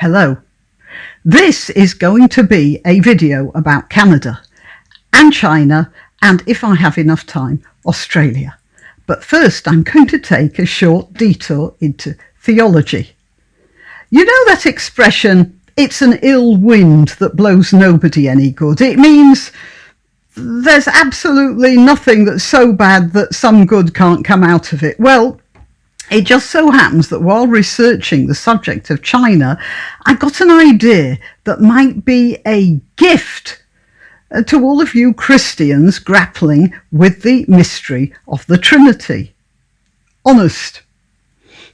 Hello. This is going to be a video about Canada and China and, if I have enough time, Australia. But first I'm going to take a short detour into theology. You know that expression, it's an ill wind that blows nobody any good? It means there's absolutely nothing that's so bad that some good can't come out of it. Well, it just so happens that while researching the subject of China, I got an idea that might be a gift to all of you Christians grappling with the mystery of the Trinity. Honest.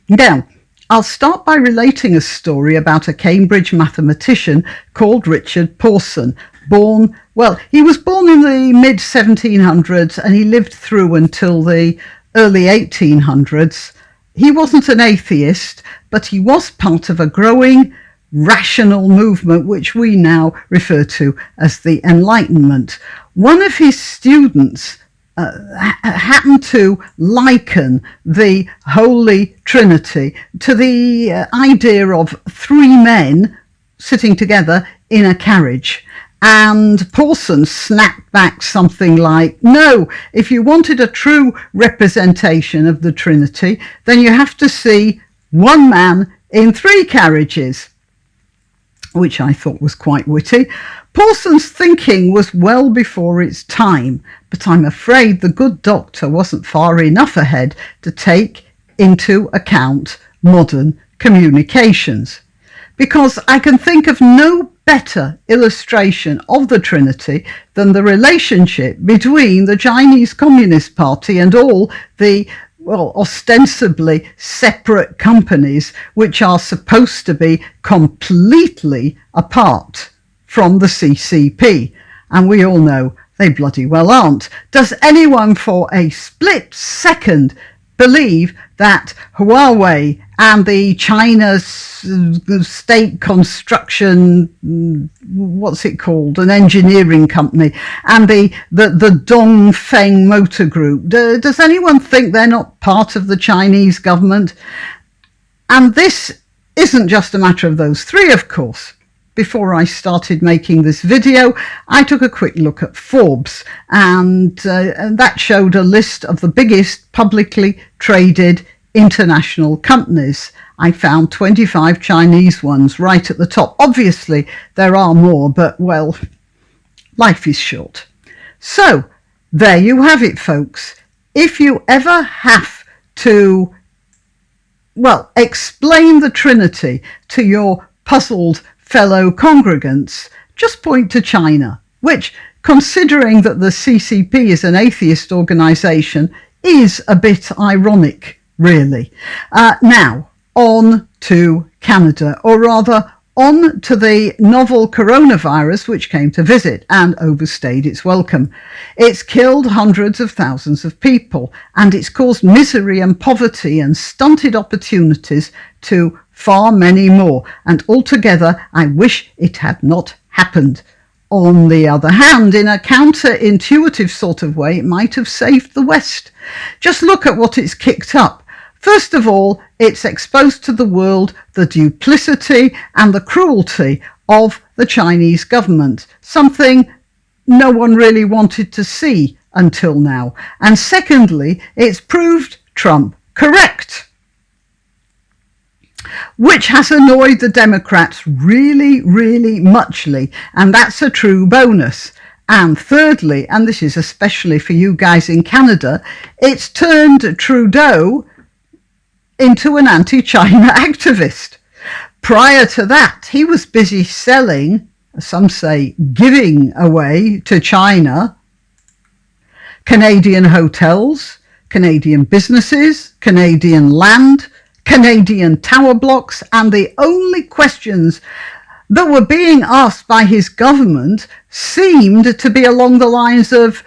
Now, I'll start by relating a story about a Cambridge mathematician called Richard Porson. He was born in the mid-1700s and he lived through until the early 1800s. He wasn't an atheist, but he was part of a growing rational movement which we now refer to as the Enlightenment. One of his students happened to liken the Holy Trinity to the idea of three men sitting together in a carriage. And Porson snapped back something like, no, if you wanted a true representation of the Trinity, then you have to see one man in three carriages, which I thought was quite witty. Porson's thinking was well before its time, but I'm afraid the good doctor wasn't far enough ahead to take into account modern communications. Because I can think of no better illustration of the Trinity than the relationship between the Chinese Communist Party and all the, ostensibly separate companies which are supposed to be completely apart from the CCP. And we all know they bloody well aren't. Does anyone for a split second believe that Huawei and the China's state construction, an engineering company, and the Dongfeng Motor Group, does anyone think they're not part of the Chinese government? And this isn't just a matter of those three, of course. Before I started making this video, I took a quick look at Forbes, and that showed a list of the biggest publicly traded international companies. I found 25 Chinese ones right at the top. Obviously, there are more, but, life is short. So, there you have it, folks. If you ever have to, explain the Trinity to your puzzled fellow congregants, just point to China, which, considering that the CCP is an atheist organisation, is a bit ironic, really. Now, on to Canada, or rather, on to the novel coronavirus which came to visit and overstayed its welcome. It's killed hundreds of thousands of people, and it's caused misery and poverty and stunted opportunities to far many more, and altogether I wish it had not happened. On the other hand, in a counterintuitive sort of way, it might have saved the West. Just look at what it's kicked up. First of all, it's exposed to the world the duplicity and the cruelty of the Chinese government, something no one really wanted to see until now. And secondly, it's proved Trump correct, which has annoyed the Democrats really, really muchly, and that's a true bonus. And thirdly, and this is especially for you guys in Canada, it's turned Trudeau into an anti-China activist. Prior to that, he was busy selling, some say giving away to China, Canadian hotels, Canadian businesses, Canadian land, Canadian tower blocks, and the only questions that were being asked by his government seemed to be along the lines of,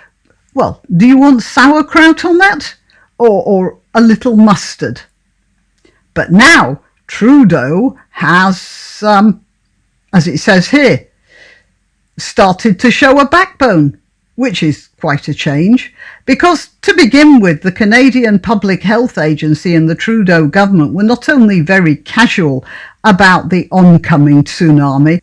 do you want sauerkraut on that? Or a little mustard? But now Trudeau has, as it says here, started to show a backbone. which is quite a change, because to begin with, the Canadian Public Health Agency and the Trudeau government were not only very casual about the oncoming tsunami,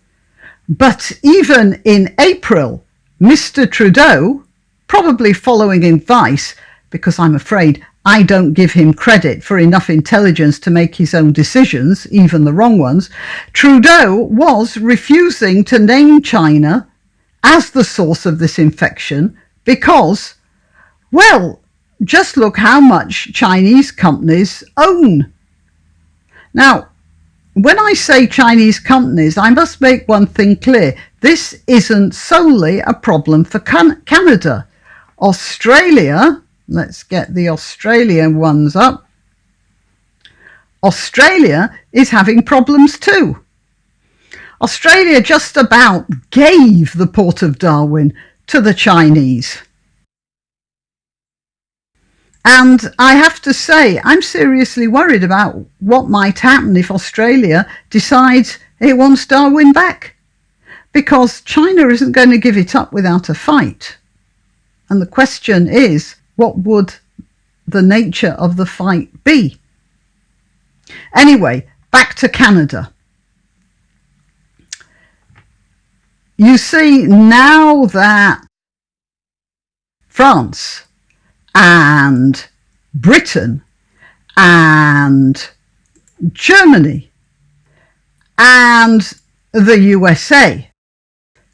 but even in April, Mr. Trudeau, probably following advice, because I'm afraid I don't give him credit for enough intelligence to make his own decisions, even the wrong ones, Trudeau was refusing to name China as the source of this infection because, well, just look how much Chinese companies own. Now, when I say Chinese companies, I must make one thing clear. This isn't solely a problem for Canada. Australia, let's get the Australian ones up. Australia is having problems too. Australia just about gave the port of Darwin to the Chinese. And I have to say, I'm seriously worried about what might happen if Australia decides it wants Darwin back. Because China isn't going to give it up without a fight. And the question is, what would the nature of the fight be? Anyway, back to Canada. You see, now that France and Britain and Germany and the U.S.A,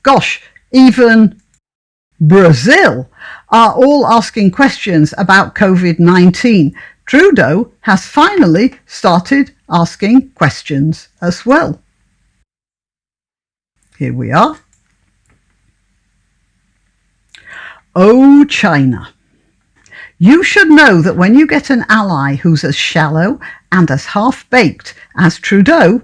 gosh, even Brazil are all asking questions about COVID-19, Trudeau has finally started asking questions as well. Here we are. Oh, China. You should know that when you get an ally who's as shallow and as half-baked as Trudeau,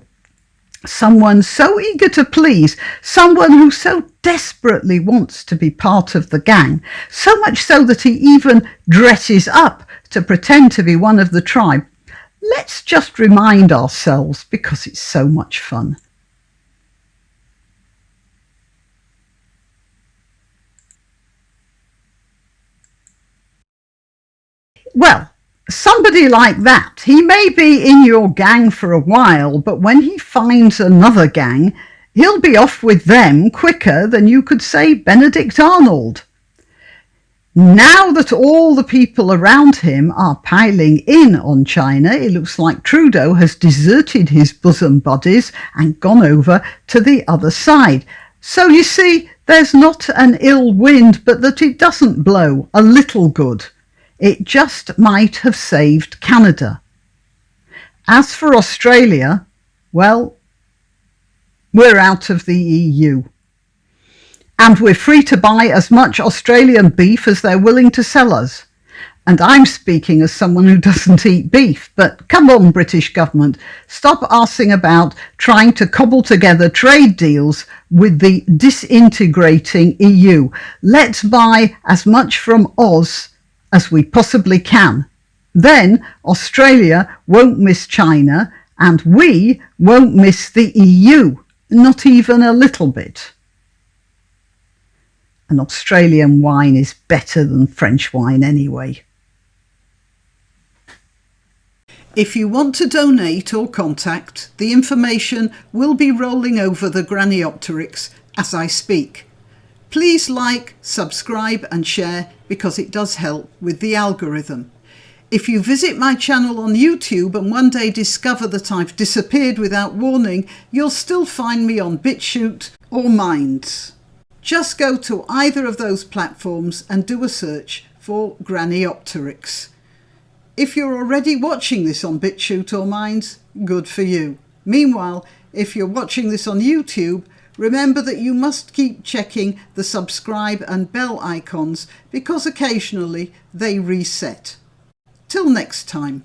someone so eager to please, someone who so desperately wants to be part of the gang, so much so that he even dresses up to pretend to be one of the tribe. Let's just remind ourselves, because it's so much fun. Well, somebody like that, he may be in your gang for a while, but when he finds another gang, he'll be off with them quicker than you could say Benedict Arnold. Now that all the people around him are piling in on China, it looks like Trudeau has deserted his bosom buddies and gone over to the other side. So you see, there's not an ill wind, but that it doesn't blow a little good. It just might have saved Canada. As for Australia, well, we're out of the EU. And we're free to buy as much Australian beef as they're willing to sell us. And I'm speaking as someone who doesn't eat beef, but come on, British government, stop arsing about trying to cobble together trade deals with the disintegrating EU. Let's buy as much from Oz as we possibly can. Then Australia won't miss China and we won't miss the EU, not even a little bit. And Australian wine is better than French wine anyway. If you want to donate or contact, the information will be rolling over the Graniopteryx as I speak. Please like, subscribe and share because it does help with the algorithm. If you visit my channel on YouTube and one day discover that I've disappeared without warning, you'll still find me on Bitchute or Minds. Just go to either of those platforms and do a search for Graniopteryx. If you're already watching this on Bitchute or Minds, good for you. Meanwhile, if you're watching this on YouTube, remember that you must keep checking the subscribe and bell icons because occasionally they reset. Till next time.